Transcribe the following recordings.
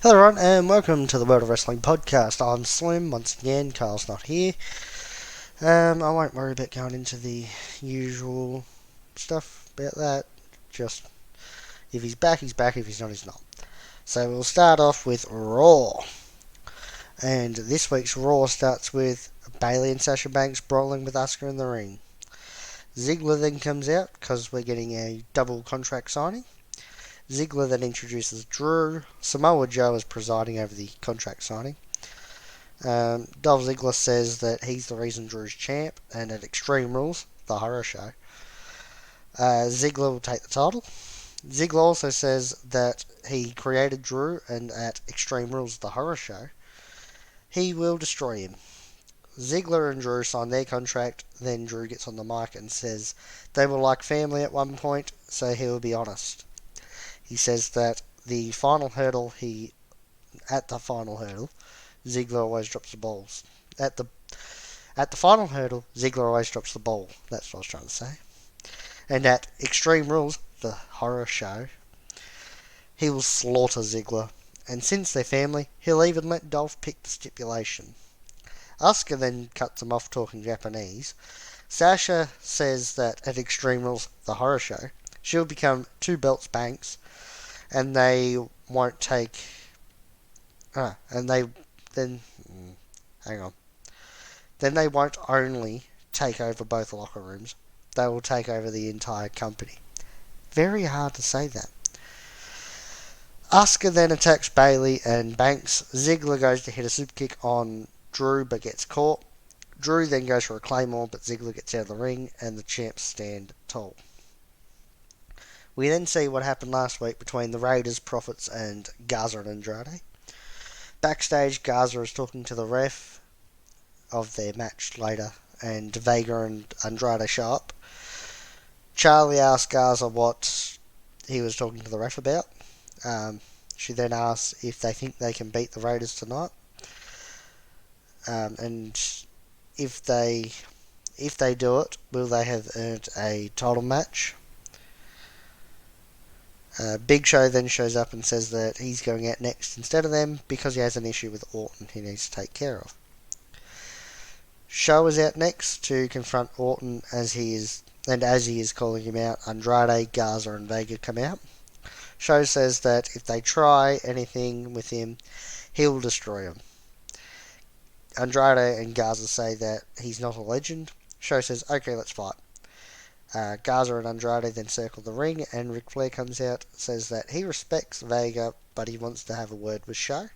Hello everyone and welcome to the World of Wrestling podcast. I'm Slim, once again, Carl's not here. I won't worry about going into the usual stuff about that. Just, if he's back, he's back. If he's not, he's not. So we'll start off with Raw. And this week's Raw starts with Bayley and Sasha Banks brawling with Asuka in the ring. Ziggler then comes out because we're getting a double contract signing. Ziggler then introduces Drew. Samoa Joe is presiding over the contract signing. Dolph Ziggler says that he's the reason Drew's champ, and at Extreme Rules, the horror show, Ziggler will take the title. Ziggler also says that he created Drew, and at Extreme Rules, the horror show, he will destroy him. Ziggler and Drew sign their contract, then Drew gets on the mic and says they were like family at one point, so he will be honest. He says that at the final hurdle, Ziggler always drops the balls. At the final hurdle, Ziggler always drops the ball. That's what I was trying to say. And at Extreme Rules, the horror show, he will slaughter Ziggler. And since they're family, he'll even let Dolph pick the stipulation. Asuka then cuts him off talking Japanese. Sasha says that at Extreme Rules, the horror show, she'll become two belts Banks, and they won't take. And they then. Hang on. Then they won't only take over both locker rooms, they will take over the entire company. Very hard to say that. Asuka then attacks Bayley and Banks. Ziggler goes to hit a superkick on Drew but gets caught. Drew then goes for a claymore but Ziggler gets out of the ring and the champs stand tall. We then see what happened last week between the Raiders, Profits and Garza and Andrade. Backstage, Garza is talking to the ref of their match later, and Vega and Andrade show up. Charlie asks Garza what he was talking to the ref about. She then asks if they think they can beat the Raiders tonight, and if they do it, will they have earned a title match? Big Show then shows up and says that he's going out next instead of them because he has an issue with Orton he needs to take care of. Show is out next to confront Orton as he is calling him out, Andrade, Garza and Vega come out. Show says that if they try anything with him, he will destroy him. Andrade and Garza say that he's not a legend. Show says, okay, let's fight. Garza and Andrade then circle the ring, and Ric Flair comes out, says that he respects Vega, but he wants to have a word with Show.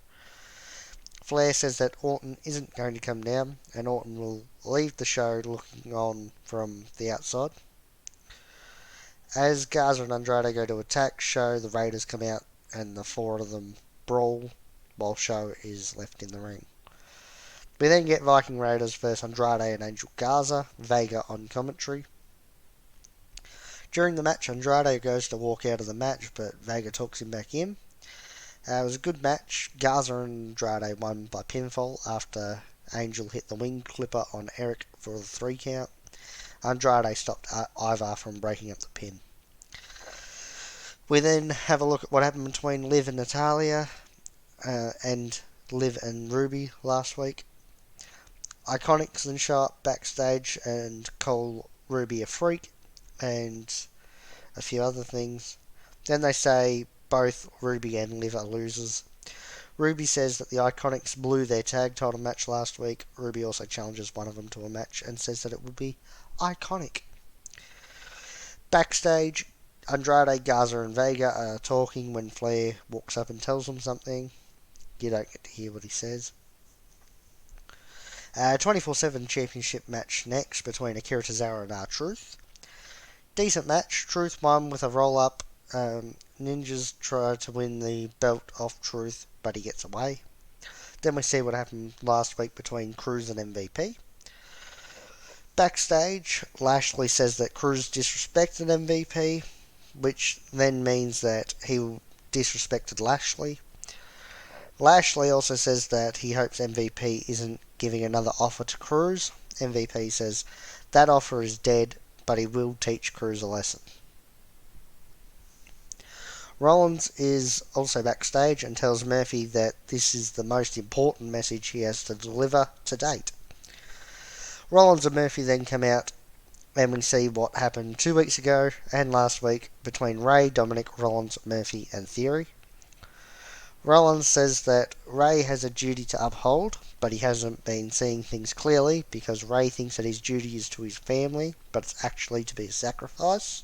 Flair says that Orton isn't going to come down, and Orton will leave the show looking on from the outside. As Garza and Andrade go to attack Show, the Raiders come out, and the four of them brawl, while Show is left in the ring. We then get Viking Raiders versus Andrade and Angel Garza, Vega on commentary. During the match, Andrade goes to walk out of the match, but Vega talks him back in. It was a good match. Garza and Andrade won by pinfall after Angel hit the wing clipper on Eric for the 3 count. Andrade stopped Ivar from breaking up the pin. We then have a look at what happened between Liv and Natalya, and Liv and Ruby last week. Iconics then show up backstage and call Ruby a freak and a few other things. Then they say both Ruby and Liv are losers. Ruby says that the Iconics blew their tag title match last week. Ruby also challenges one of them to a match and says that it would be iconic. Backstage, Andrade, Garza and Vega are talking when Flair walks up and tells them something. You don't get to hear what he says. 24/7 championship match next between Akira Tozawa and R-Truth. Decent match. Truth won with a roll-up. Ninjas try to win the belt off Truth, but he gets away. Then we see what happened last week between Cruz and MVP. Backstage, Lashley says that Cruz disrespected MVP, which then means that he disrespected Lashley. Lashley also says that he hopes MVP isn't giving another offer to Cruz. MVP says that offer is dead, but he will teach Cruz a lesson. Rollins is also backstage and tells Murphy that this is the most important message he has to deliver to date. Rollins and Murphy then come out and we see what happened 2 weeks ago and last week between Ray, Dominic, Rollins, Murphy and Theory. Rollins says that Ray has a duty to uphold, but he hasn't been seeing things clearly because Ray thinks that his duty is to his family, but it's actually to be a sacrifice.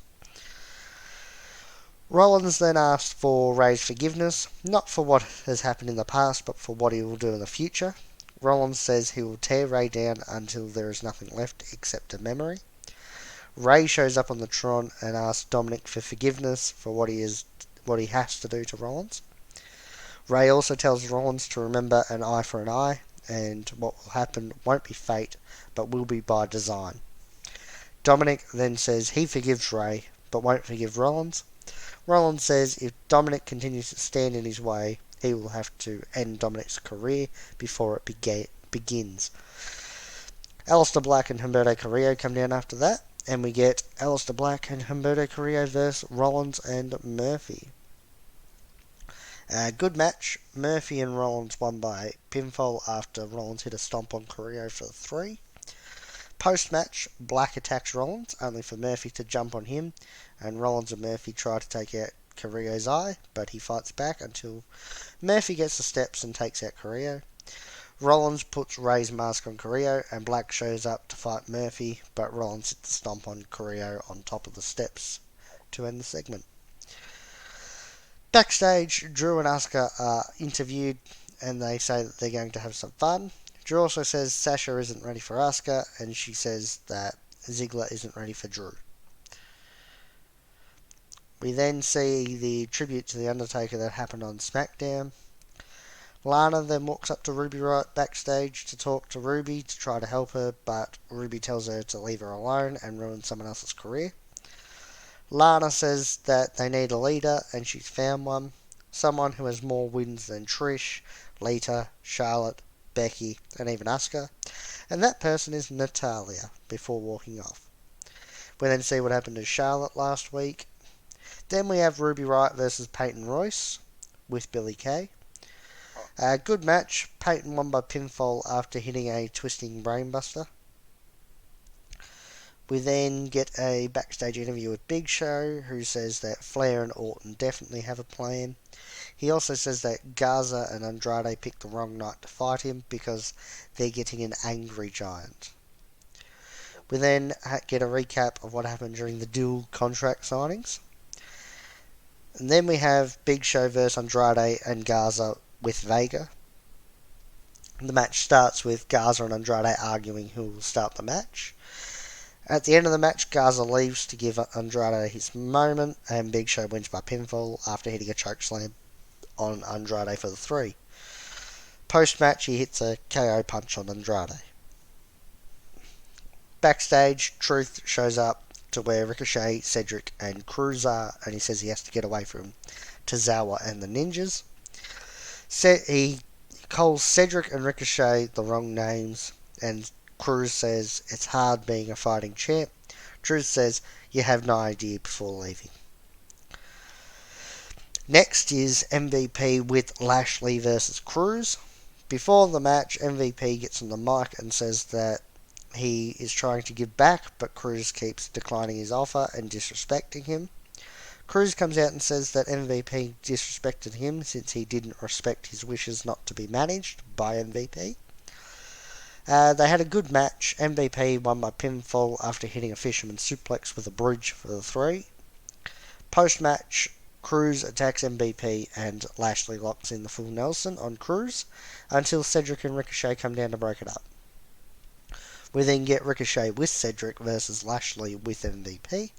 Rollins then asked for Ray's forgiveness, not for what has happened in the past, but for what he will do in the future. Rollins says he will tear Ray down until there is nothing left except a memory. Ray shows up on the Tron and asks Dominic for forgiveness for what he has to do to Rollins. Ray also tells Rollins to remember an eye for an eye, and what will happen won't be fate, but will be by design. Dominic then says he forgives Ray, but won't forgive Rollins. Rollins says if Dominic continues to stand in his way, he will have to end Dominic's career before it begins. Aleister Black and Humberto Carrillo come down after that, and we get Aleister Black and Humberto Carrillo versus Rollins and Murphy. Good match. Murphy and Rollins won by pinfall after Rollins hit a stomp on Carrillo for the 3. Post-match, Black attacks Rollins, only for Murphy to jump on him, and Rollins and Murphy try to take out Carrillo's eye, but he fights back until Murphy gets the steps and takes out Carrillo. Rollins puts Ray's mask on Carrillo, and Black shows up to fight Murphy, but Rollins hits the stomp on Carrillo on top of the steps to end the segment. Backstage, Drew and Asuka are interviewed, and they say that they're going to have some fun. Drew also says Sasha isn't ready for Asuka, and she says that Ziggler isn't ready for Drew. We then see the tribute to The Undertaker that happened on SmackDown. Lana then walks up to Ruby Riott backstage to talk to Ruby to try to help her, but Ruby tells her to leave her alone and ruin someone else's career. Lana says that they need a leader, and she's found one. Someone who has more wins than Trish, Lita, Charlotte, Becky, and even Asuka. And that person is Natalya, before walking off. We then see what happened to Charlotte last week. Then we have Ruby Riott versus Peyton Royce with Billie Kay. Good match. Peyton won by pinfall after hitting a twisting brainbuster. We then get a backstage interview with Big Show, who says that Flair and Orton definitely have a plan. He also says that Garza and Andrade picked the wrong night to fight him because they're getting an angry giant. We then get a recap of what happened during the dual contract signings. And then we have Big Show versus Andrade and Garza with Vega. The match starts with Garza and Andrade arguing who will start the match. At the end of the match, Garza leaves to give Andrade his moment, and Big Show wins by pinfall after hitting a chokeslam on Andrade for the 3. Post-match, he hits a KO punch on Andrade. Backstage, Truth shows up to where Ricochet, Cedric, and Cruz are, and he says he has to get away from Tozawa and the Ninjas. He calls Cedric and Ricochet the wrong names, and Cruz says it's hard being a fighting champ. Truth says you have no idea before leaving. Next is MVP with Lashley versus Cruz. Before the match, MVP gets on the mic and says that he is trying to give back, but Cruz keeps declining his offer and disrespecting him. Cruz comes out and says that MVP disrespected him since he didn't respect his wishes not to be managed by MVP. They had a good match. MVP won by pinfall after hitting a fisherman suplex with a bridge for the 3. Post-match, Cruz attacks MVP and Lashley locks in the full Nelson on Cruz until Cedric and Ricochet come down to break it up. We then get Ricochet with Cedric versus Lashley with MVP.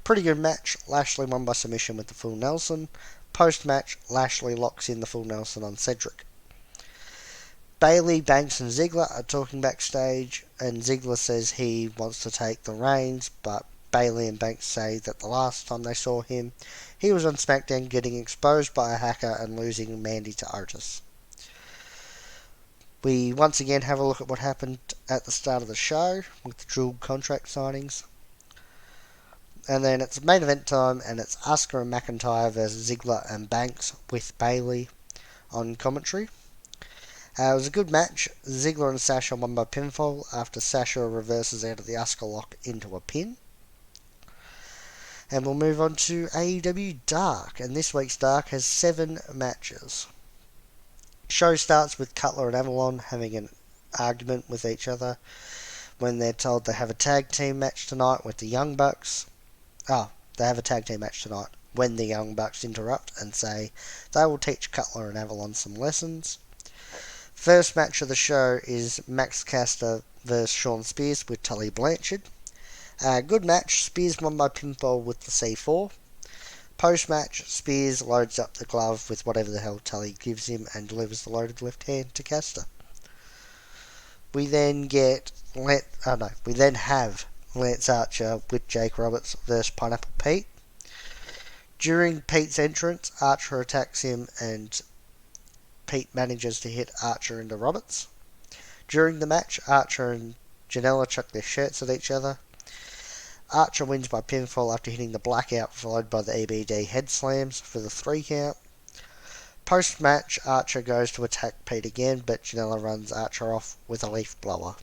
Pretty good match. Lashley won by submission with the full Nelson. Post-match, Lashley locks in the full Nelson on Cedric. Bayley, Banks, and Ziggler are talking backstage, and Ziggler says he wants to take the reins, but Bayley and Banks say that the last time they saw him, he was on SmackDown getting exposed by a hacker and losing Mandy to Otis. We once again have a look at what happened at the start of the show with the dual contract signings. And then it's main event time, and it's Asuka and McIntyre versus Ziggler and Banks with Bayley on commentary. It was a good match. Ziggler and Sasha won by pinfall after Sasha reverses out of the Asuka lock into a pin. And we'll move on to AEW Dark, and this week's Dark has 7 matches. Show starts with Cutler and Avalon having an argument with each other when they're told they have a tag team match tonight with the Young Bucks. They have a tag team match tonight when the Young Bucks interrupt and say they will teach Cutler and Avalon some lessons. First match of the show is Max Caster vs Shawn Spears with Tully Blanchard. Good match. Spears won by pinfall with the C4. Post-match, Spears loads up the glove with whatever the hell Tully gives him and delivers the loaded left hand to Caster. We then have Lance Archer with Jake Roberts versus Pineapple Pete. During Pete's entrance, Archer attacks him and Pete manages to hit Archer into Roberts. During the match, Archer and Janela chuck their shirts at each other. Archer wins by pinfall after hitting the blackout, followed by the EBD head slams for the 3 count. Post-match, Archer goes to attack Pete again, but Janela runs Archer off with a leaf blower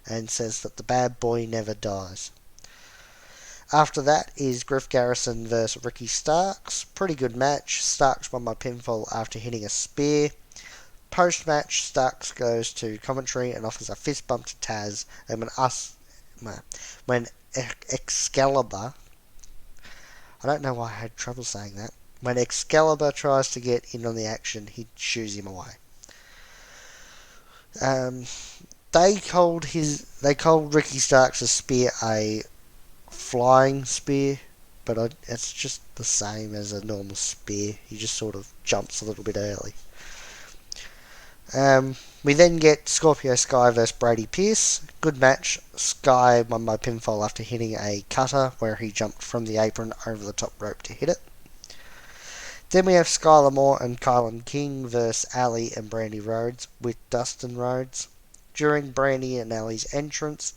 and says that the bad boy never dies. After that is Griff Garrison vs Ricky Starks. Pretty good match. Starks won by pinfall after hitting a spear. Post-match, Starks goes to commentary and offers a fist bump to Taz, and when Excalibur, I don't know why I had trouble saying that. When Excalibur tries to get in on the action, he shoos him away. They called Ricky Starks' spear a flying spear, but it's just the same as a normal spear. He just sort of jumps a little bit early. We then get Scorpio Sky vs Brady Pierce. Good match. Sky won by pinfall after hitting a cutter where he jumped from the apron over the top rope to hit it. Then we have Skylar Moore and Kylan King vs Ali and Brandy Rhodes with Dustin Rhodes. During Brandy and Ali's entrance,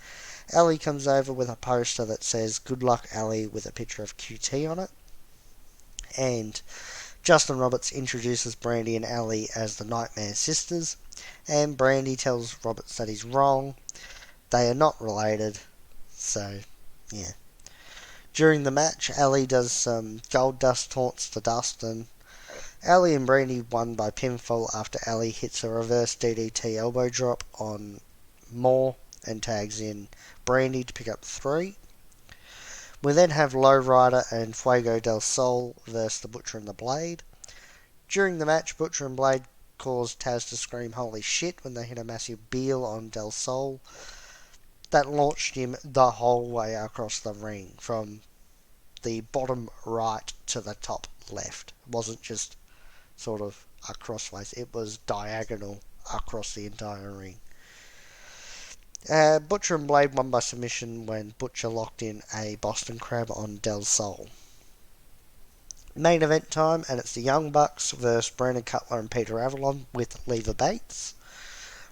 Ali comes over with a poster that says "Good luck, Ali," with a picture of QT on it. And Justin Roberts introduces Brandy and Ali as the Nightmare Sisters, and Brandy tells Roberts that he's wrong. They are not related, so yeah. During the match, Ali does some gold dust taunts to Dustin. Ali and Brandy won by pinfall after Ali hits a reverse DDT elbow drop on Moore and tags in Brandy to pick up 3. We then have Lowrider and Fuego del Sol versus the Butcher and the Blade. During the match, Butcher and Blade caused Taz to scream "Holy shit" when they hit a massive Beal on Del Sol. That launched him the whole way across the ring, from the bottom right to the top left. It wasn't just sort of crossways, it was diagonal across the entire ring. Butcher and Blade won by submission when Butcher locked in a Boston Crab on Del Sol. Main event time, and it's the Young Bucks versus Brandon Cutler and Peter Avalon with Leva Bates.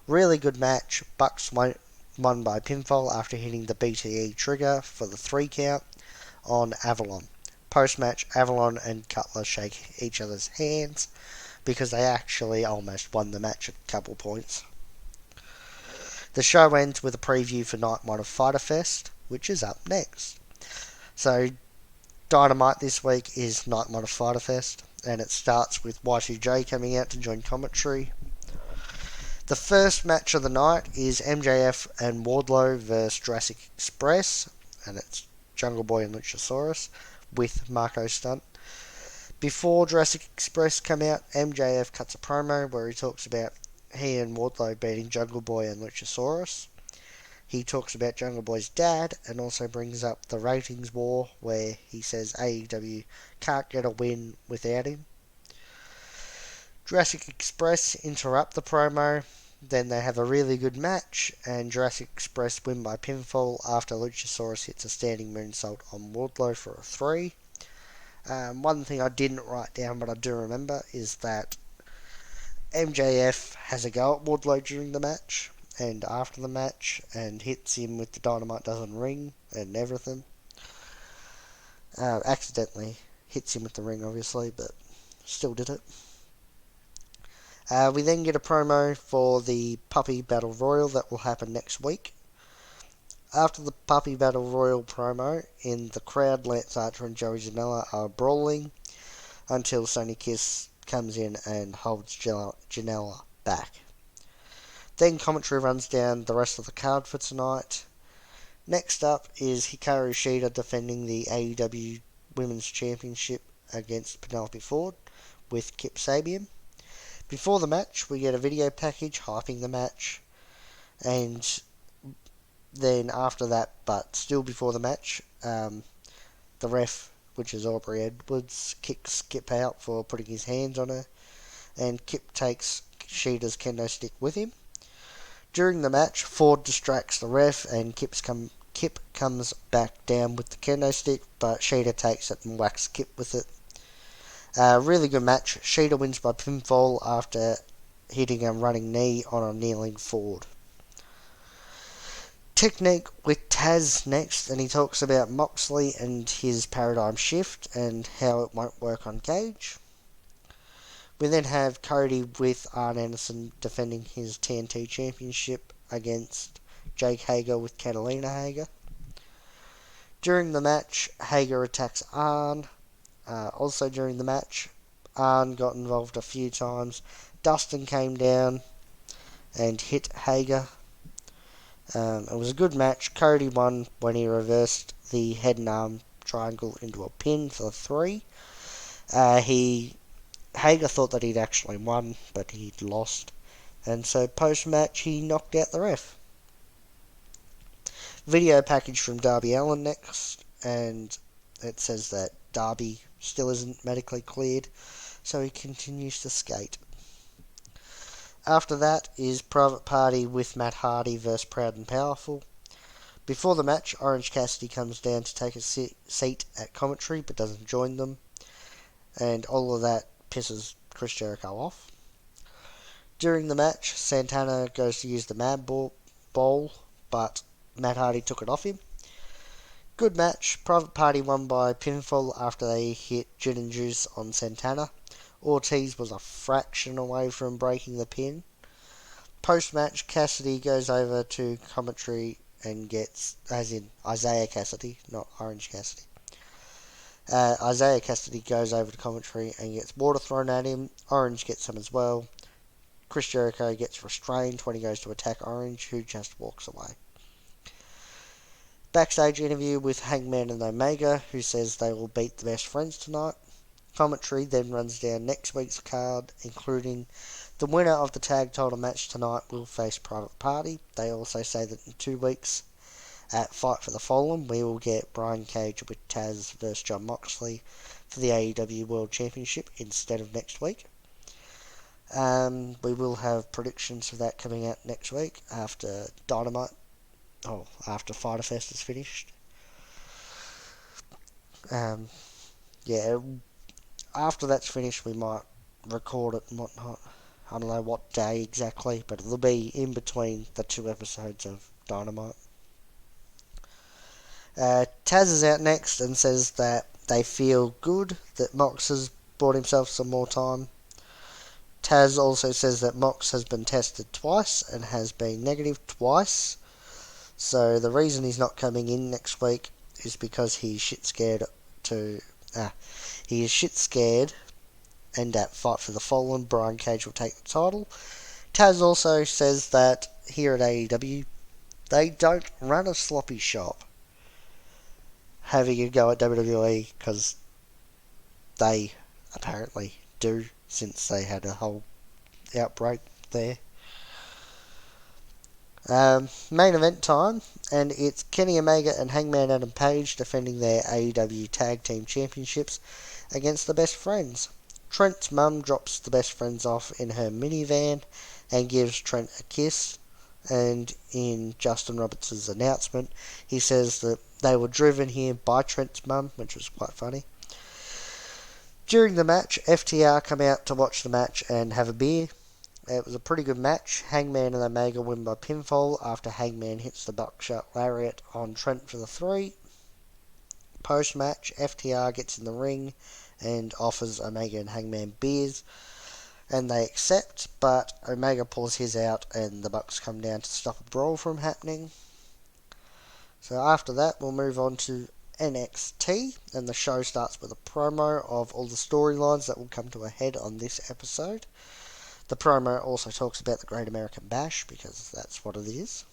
Really good match. Bucks won by pinfall after hitting the BTE trigger for the 3 count on Avalon. Post-match, Avalon and Cutler shake each other's hands because they actually almost won the match at a couple points. The show ends with a preview for Night 1 of Fyter Fest, which is up next. So, Dynamite this week is Night 1 of Fyter Fest, and it starts with Y2J coming out to join commentary. The first match of the night is MJF and Wardlow vs Jurassic Express, and it's Jungle Boy and Luchasaurus with Marco Stunt. Before Jurassic Express come out, MJF cuts a promo where he talks about he and Wardlow beating Jungle Boy and Luchasaurus. He talks about Jungle Boy's dad and also brings up the ratings war where he says AEW can't get a win without him. Jurassic Express interrupt the promo, then they have a really good match and Jurassic Express win by pinfall after Luchasaurus hits a standing moonsault on Wardlow for a 3. One thing I didn't write down but I do remember is that MJF has a go at Wardlow during the match and after the match and hits him with the Dynamite Doesn't Ring and everything. Accidentally hits him with the ring, obviously, but still did it. We then get a promo for the Puppy Battle Royal that will happen next week. After the Puppy Battle Royal promo, in the crowd, Lance Archer and Joey Janela are brawling until Sonny Kiss comes in and holds Janela back. Then commentary runs down the rest of the card for tonight. Next up is Hikaru Shida defending the AEW Women's Championship against Penelope Ford with Kip Sabian. Before the match, we get a video package hyping the match, and then after that, but still before the match, the ref, which is Aubrey Edwards, kicks Kip out for putting his hands on her, and Kip takes Shida's kendo stick with him. During the match, Ford distracts the ref, and Kip comes back down with the kendo stick, but Shida takes it and whacks Kip with it. Really good match. Shida wins by pinfall after hitting a running knee on a kneeling Ford. Technique with Taz next, and he talks about Moxley and his paradigm shift and how it won't work on Cage. We then have Cody with Arn Anderson defending his TNT Championship against Jake Hager with Catalina Hager. During the match, Hager attacks Arn. Also during the match, Arn got involved a few times. Dustin came down and hit Hager. It was a good match. Cody won when he reversed the head and arm triangle into a pin for 3. Hager thought that he'd actually won, but he'd lost. And so post-match, he knocked out the ref. Video package from Darby Allin next, and it says that Darby still isn't medically cleared, so he continues to skate. After that is Private Party with Matt Hardy vs Proud and Powerful. Before the match, Orange Cassidy comes down to take a seat at commentary, but doesn't join them, and all of that pisses Chris Jericho off. During the match, Santana goes to use the Mad Bowl, but Matt Hardy took it off him. Good match. Private Party won by pinfall after they hit Gin and Juice on Santana. Ortiz was a fraction away from breaking the pin. Post-match, Cassidy goes over to commentary and gets, as in Isaiah Cassidy, not Orange Cassidy. Isaiah Cassidy goes over to commentary and gets water thrown at him. Orange gets some as well. Chris Jericho gets restrained when he goes to attack Orange, who just walks away. Backstage interview with Hangman and Omega, who says they will beat the Best Friends tonight. Commentary then runs down next week's card, including the winner of the tag title match tonight will face Private Party. They also say that in 2 weeks at Fight for the Fallen, we will get Brian Cage with Taz vs Jon Moxley for the AEW World Championship instead of next week. We will have predictions for that coming out next week after Dynamite. After Fyter Fest is finished. After that's finished, we might record it and whatnot. I don't know what day exactly, but it'll be in between the 2 episodes of Dynamite. Taz is out next and says that they feel good that Mox has bought himself some more time. Taz also says that Mox has been tested twice and has been negative twice. So the reason he's not coming in next week is because he's shit scared and at Fight for the Fallen, Brian Cage will take the title. Taz also says that here at AEW, they don't run a sloppy shop, having a go at WWE, because they apparently do, since they had a whole outbreak there. Main event time, and it's Kenny Omega and Hangman Adam Page defending their AEW Tag Team Championships against the Best Friends. Trent's mum drops the Best Friends off in her minivan and gives Trent a kiss, and in Justin Roberts' announcement, he says that they were driven here by Trent's mum, which was quite funny. During the match, FTR come out to watch the match and have a beer. It was a pretty good match. Hangman and Omega win by pinfall after Hangman hits the buckshot lariat on Trent for the 3. post-match, FTR gets in the ring and offers Omega and Hangman beers, and they accept, but Omega pulls his out and the Bucks come down to stop a brawl from happening. So after that, we'll move on to NXT, and the show starts with a promo of all the storylines that will come to a head on this episode. The promo also talks about the Great American Bash, because that's what it is.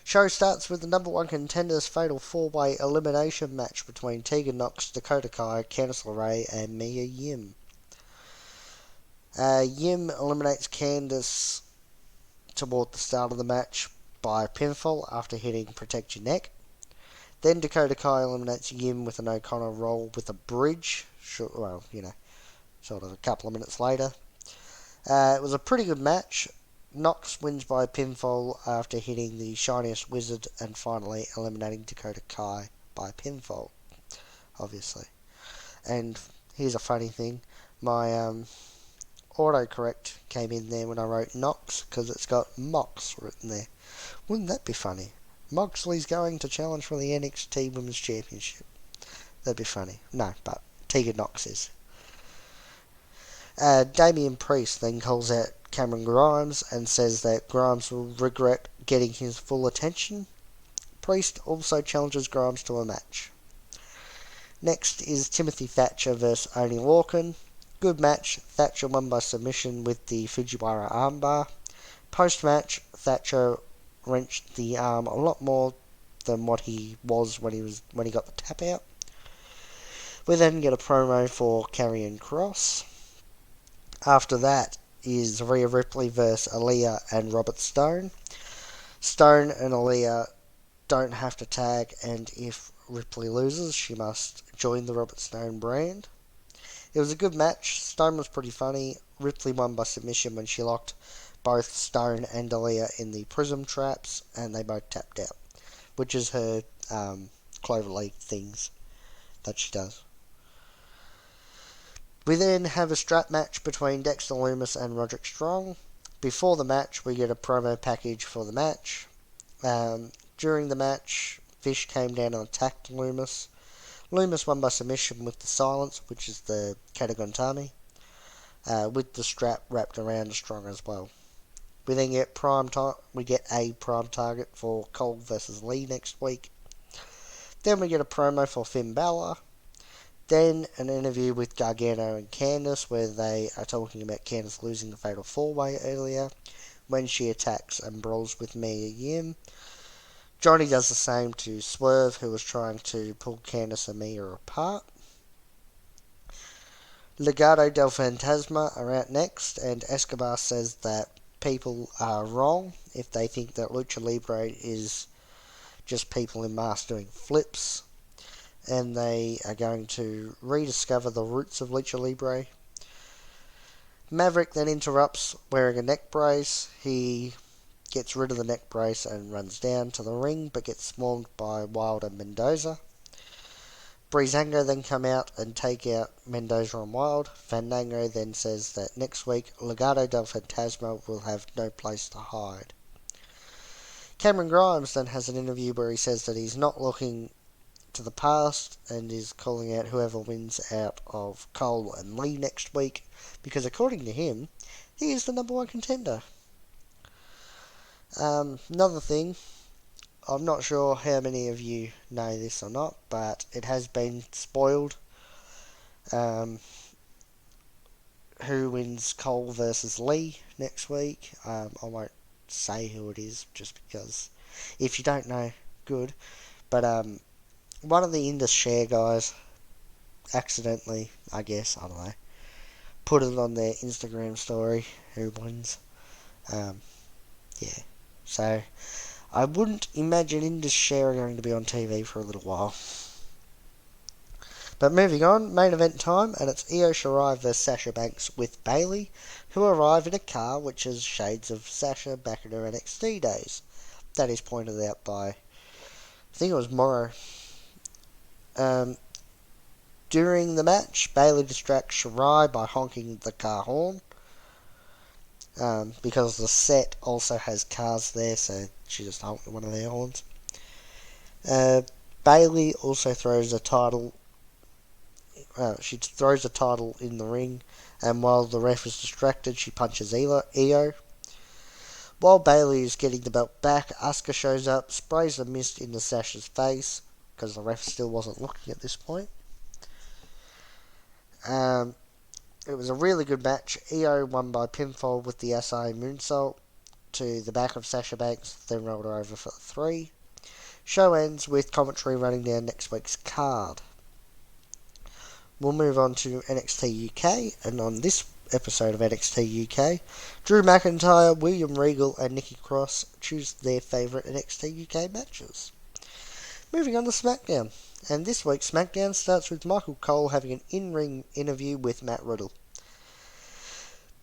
Show starts with the number one contenders fatal four-way elimination match between Tegan Nox, Dakota Kai, Candice LeRae, and Mia Yim. Yim eliminates Candice toward the start of the match by pinfall after hitting Protect Your Neck. Then Dakota Kai eliminates Yim with an O'Connor roll with a bridge, sort of a couple of minutes later. It was a pretty good match. Nox wins by pinfall after hitting the Shiniest Wizard and finally eliminating Dakota Kai by pinfall, obviously. And here's a funny thing. My autocorrect came in there when I wrote Nox because it's got Mox written there. Wouldn't that be funny? Moxley's going to challenge for the NXT Women's Championship. That'd be funny. No, but Tegan Nox is. Damian Priest then calls out Cameron Grimes and says that Grimes will regret getting his full attention. Priest also challenges Grimes to a match. Next is Timothy Thatcher vs Oney Lorcan. Good match. Thatcher won by submission with the Fujiwara armbar. Post-match, Thatcher wrenched the arm a lot more than what he was when he got the tap out. We then get a promo for Karrion Kross. After that is Rhea Ripley vs Aaliyah and Robert Stone. Stone and Aaliyah don't have to tag, and if Ripley loses, she must join the Robert Stone brand. It was a good match. Stone was pretty funny. Ripley won by submission when she locked both Stone and Aaliyah in the Prism traps, and they both tapped out, which is her Clover League things that she does. We then have a strap match between Dexter Lumis and Roderick Strong. Before the match, we get a promo package for the match. During the match, Fish came down and attacked Lumis. Lumis won by submission with the silence, which is the Katagontami, with the strap wrapped around Strong as well. We then get a prime target for Cole versus Lee next week. Then we get a promo for Finn Balor. Then an interview with Gargano and Candice, where they are talking about Candice losing the Fatal 4-Way earlier when she attacks and brawls with Mia Yim. Johnny does the same to Swerve, who was trying to pull Candice and Mia apart. Legado del Fantasma are out next, and Escobar says that people are wrong if they think that Lucha Libre is just people in masks doing flips, and they are going to rediscover the roots of Lucha Libre. Maverick then interrupts wearing a neck brace. He gets rid of the neck brace and runs down to the ring, but gets swarmed by Wilde and Mendoza. Breezango then come out and take out Mendoza and Wilde. Fandango then says that next week, Legado del Fantasma will have no place to hide. Cameron Grimes then has an interview where he says that he's not looking to the past and is calling out whoever wins out of Cole and Lee next week, because according to him, he is the number one contender. Another thing, I'm not sure how many of you know this or not, but it has been spoiled. Who wins Cole versus Lee next week? I won't say who it is, just because if you don't know, good. But one of the Indus Share guys accidentally, I guess, I don't know, put it on their Instagram story who wins. Yeah. So I wouldn't imagine Indus Share are going to be on TV for a little while. But moving on, main event time, and it's Io Shirai vs Sasha Banks with Bayley, who arrive in a car which is shades of Sasha back in her NXT days. That is pointed out by, I think it was Morrow. During the match, Bayley distracts Shirai by honking the car horn. Because the set also has cars there, so she just honked one of their horns. Bayley also throws a title. She throws a title in the ring, and while the ref is distracted, she punches Io. While Bayley is getting the belt back, Asuka shows up, sprays the mist into Sasha's face because the ref still wasn't looking at this point. Um, it was a really good match. Io won by pinfall with the SI moonsault to the back of Sasha Banks, then rolled her over for 3. Show ends with commentary running down next week's card. We'll move on to NXT UK, and on this episode of NXT UK, Drew McIntyre, William Regal, and Nikki Cross choose their favourite NXT UK matches. Moving on to SmackDown, and this week's SmackDown starts with Michael Cole having an in-ring interview with Matt Riddle.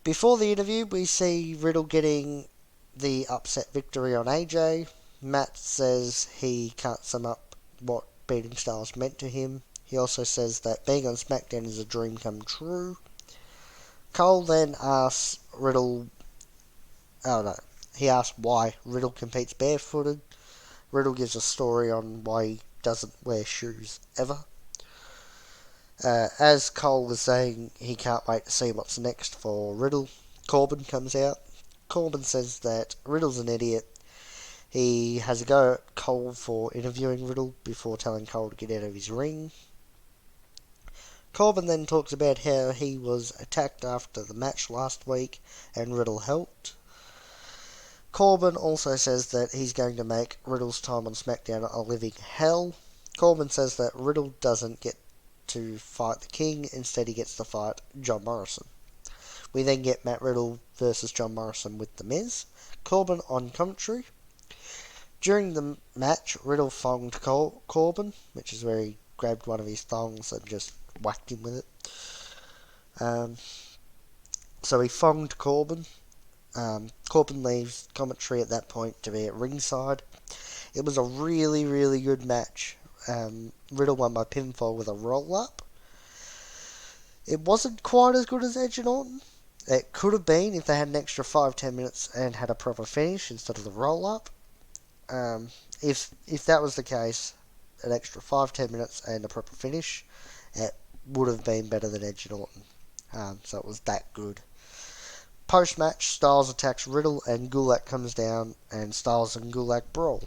Before the interview, we see Riddle getting the upset victory on AJ. Matt says he can't sum up what beating Styles meant to him. He also says that being on SmackDown is a dream come true. Cole then asks Riddle... he asks why Riddle competes barefooted. Riddle gives a story on why he doesn't wear shoes ever. As Cole was saying, he can't wait to see what's next for Riddle. Corbin comes out. Corbin says that Riddle's an idiot. He has a go at Cole for interviewing Riddle before telling Cole to get out of his ring. Corbin then talks about how he was attacked after the match last week and Riddle helped. Corbin also says that he's going to make Riddle's time on SmackDown a living hell. Corbin says that Riddle doesn't get to fight the King, instead he gets to fight John Morrison. We then get Matt Riddle versus John Morrison with The Miz. Corbin on commentary. During the match, Riddle thonged Corbin, which is where he grabbed one of his thongs and just whacked him with it. So he thonged Corbin. Corbin leaves commentary at that point to be at ringside. It was a really, really good match. Riddle won by pinfall with a roll-up. It wasn't quite as good as Edge and Orton. It could have been if they had an extra 5-10 minutes and had a proper finish instead of the roll-up. If that was the case, an extra 5-10 minutes and a proper finish, it would have been better than Edge and Orton. So it was that good. Post-match, Styles attacks Riddle and Gulak comes down and Styles and Gulak brawl.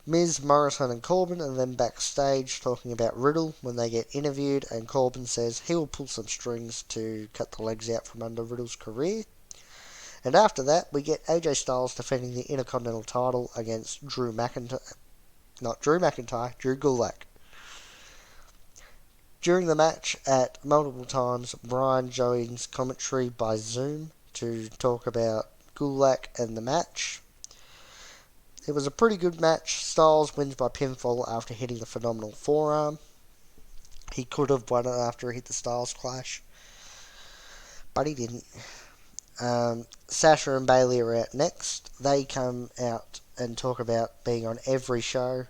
Miz, Morrison and Corbin are then backstage talking about Riddle when they get interviewed, and Corbin says he will pull some strings to cut the legs out from under Riddle's career. And after that, we get AJ Styles defending the Intercontinental title against Drew Gulak. During the match, at multiple times, Bryan joins commentary by Zoom to talk about Gulak and the match. It was a pretty good match. Styles wins by pinfall after hitting the phenomenal forearm. He could have won it after he hit the Styles Clash, but he didn't. Sasha and Bayley are out next. They come out and talk about being on every show.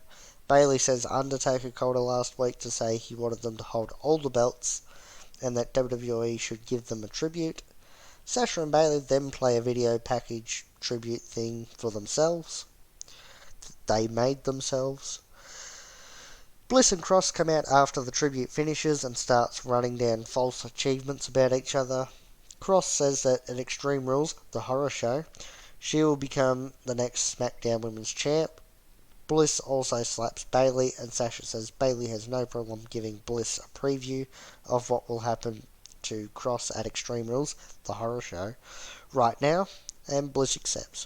Bayley says Undertaker called her last week to say he wanted them to hold all the belts and that WWE should give them a tribute. Sasha and Bayley then play a video package tribute thing for themselves. They made themselves. Bliss and Cross come out after the tribute finishes and starts running down false achievements about each other. Cross says that at Extreme Rules, the horror show, she will become the next SmackDown Women's Champ. Bliss also slaps Bayley, and Sasha says Bayley has no problem giving Bliss a preview of what will happen to Cross at Extreme Rules, the horror show, right now, and Bliss accepts.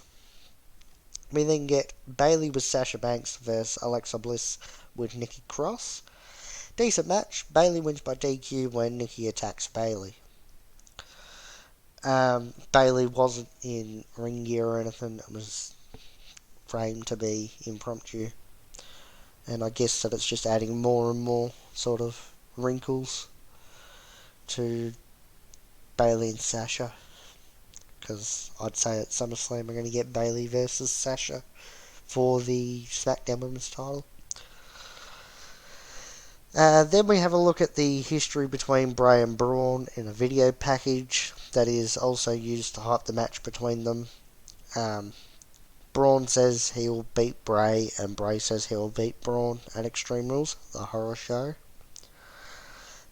We then get Bayley with Sasha Banks versus Alexa Bliss with Nikki Cross. Decent match. Bayley wins by DQ when Nikki attacks Bayley. Bayley wasn't in ring gear or anything. It was framed to be impromptu. And I guess that it's just adding more and more sort of wrinkles to Bayley and Sasha. Because I'd say at SummerSlam we're going to get Bayley versus Sasha for the SmackDown Women's title. Then we have a look at the history between Bray and Braun in a video package that is also used to hype the match between them. Braun says he will beat Bray, and Bray says he will beat Braun at Extreme Rules, the horror show.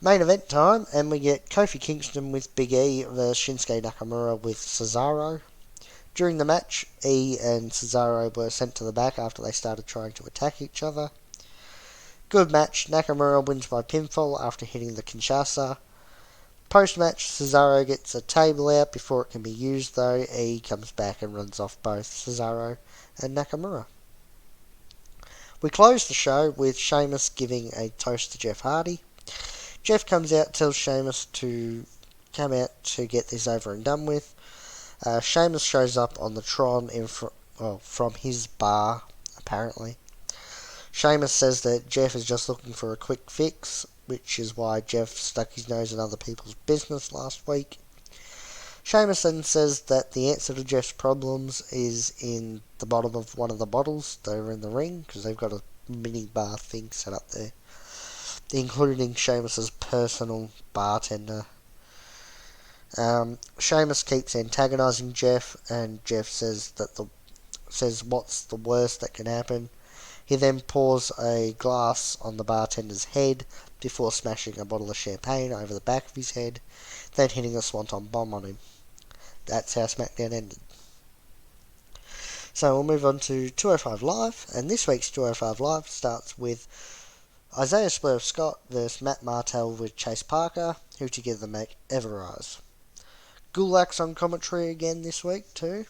Main event time, and we get Kofi Kingston with Big E versus Shinsuke Nakamura with Cesaro. During the match, E and Cesaro were sent to the back after they started trying to attack each other. Good match. Nakamura wins by pinfall after hitting the Kinshasa. Post-match, Cesaro gets a table out before it can be used though. E comes back and runs off both Cesaro and Nakamura. We close the show with Sheamus giving a toast to Jeff Hardy. Jeff comes out, tells Sheamus to come out to get this over and done with. Sheamus shows up on the Tron from his bar, apparently. Sheamus says that Jeff is just looking for a quick fix, which is why Jeff stuck his nose in other people's business last week. Sheamus then says that the answer to Jeff's problems is in the bottom of one of the bottles that are in the ring, because they've got a mini bar thing set up there, including Sheamus's personal bartender. Sheamus keeps antagonising Jeff, and Jeff says what's the worst that can happen. He then pours a glass on the bartender's head before smashing a bottle of champagne over the back of his head, then hitting a swanton bomb on him. That's how SmackDown ended. So we'll move on to 205 Live, and this week's 205 Live starts with Isaiah Swerve Scott versus Matt Martell with Chase Parker, who together make Ever-Rise. Gulak's on commentary again this week too.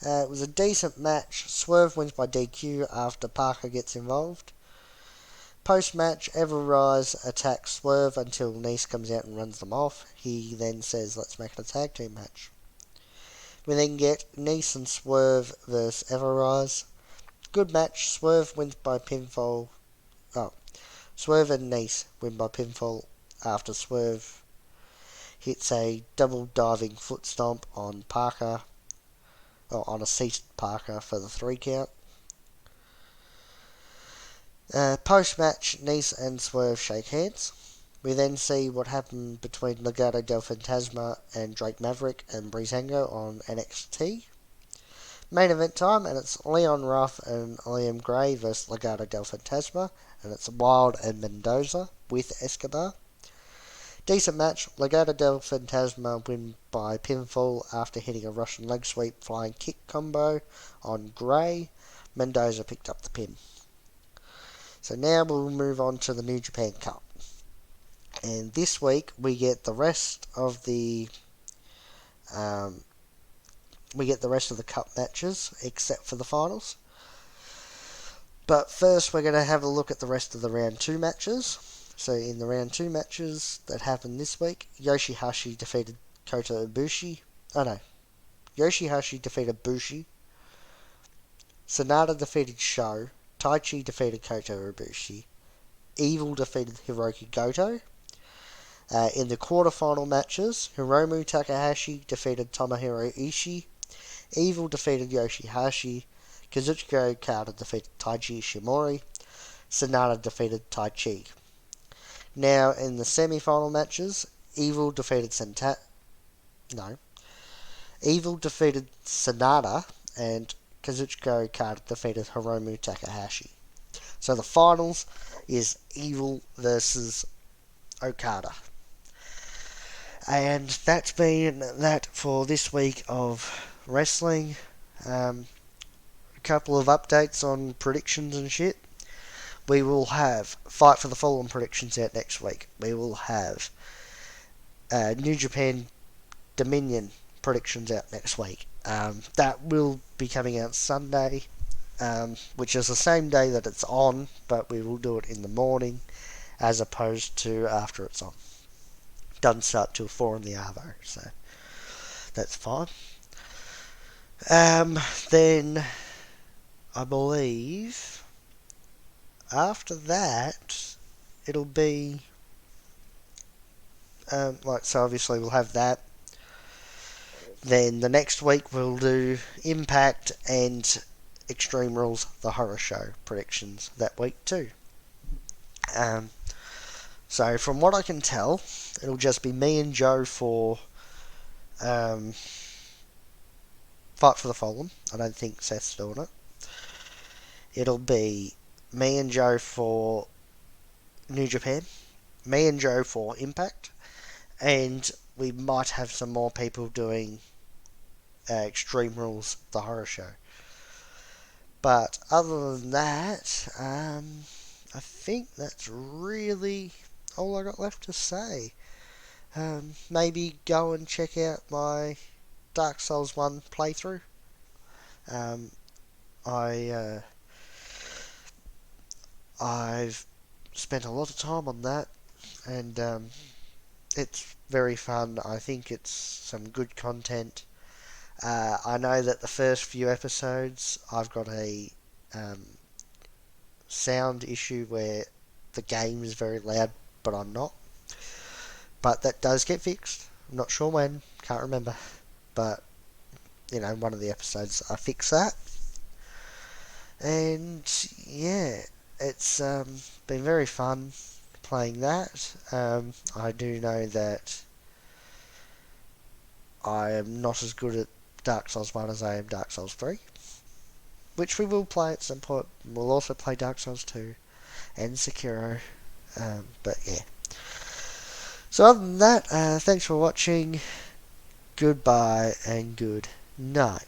It was a decent match. Swerve wins by DQ after Parker gets involved. Post-match, Ever-Rise attacks Swerve until Nice comes out and runs them off. He then says, let's make it a tag team match. We then get Nice and Swerve versus Ever-Rise. Good match. Swerve wins by pinfall. Swerve and Nice win by pinfall after Swerve hits a double diving foot stomp on Parker, on a seated Parker for the 3 count. Post-match, Nice and Swerve shake hands. We then see what happened between Legado del Fantasma and Drake Maverick and Breezango on NXT. Main event time, and it's Leon Ruff and Liam Gray versus Legado del Fantasma, and it's Wilde and Mendoza with Escobar. Decent match. Legado del Fantasma win by pinfall after hitting a Russian leg sweep flying kick combo on Gray. Mendoza picked up the pin. So now we'll move on to the New Japan Cup. And this week we get the rest of the cup matches except for the finals. But first we're going to have a look at the rest of the round 2 matches. So in the round 2 matches that happened this week, Yoshihashi defeated Kota Ibushi. Yoshihashi defeated Bushi. Sanada defeated Sho. Taichi defeated Kota Ibushi. Evil defeated Hiroki Goto. In the quarterfinal matches, Hiromu Takahashi defeated Tomohiro Ishii. Evil defeated Yoshihashi. Kazuchika Okada defeated Taiji Ishimori. Sanada defeated Taichi. Now, in the semi-final matches, Evil defeated Sanada, and Kazuchika Okada defeated Hiromu Takahashi. So the finals is Evil versus Okada. And that's been that for this week of wrestling. A couple of updates on predictions and shit. We will have Fight for the Fallen predictions out next week. We will have New Japan Dominion predictions out next week. That will be coming out Sunday, which is the same day that it's on, but we will do it in the morning as opposed to after it's on. Doesn't start till 4 in the Arvo, so that's fine. Then I believe after that it'll be so obviously we'll have that. Then the next week we'll do Impact and Extreme Rules, the horror show predictions that week too. So from what I can tell, it'll just be me and Joe for Fight for the Fallen. I don't think Seth's doing it. It'll be me and Joe for New Japan, me and Joe for Impact, and we might have some more people doing Extreme Rules, the horror show. But other than that, I think that's really all I got left to say. Maybe go and check out my Dark Souls 1 playthrough. Um, I I've spent a lot of time on that, and it's very fun. I think it's some good content. I know that the first few episodes I've got a um, sound issue where the game is very loud, but I'm not. But that does get fixed. I'm not sure when, can't remember. But, one of the episodes I fix that. And, yeah, it's been very fun playing that. I do know that I am not as good at Dark Souls 1 as I am Dark Souls 3, which we will play at some point. We'll also play Dark Souls 2 and Sekiro. But yeah. So other than that, thanks for watching. Goodbye and good night.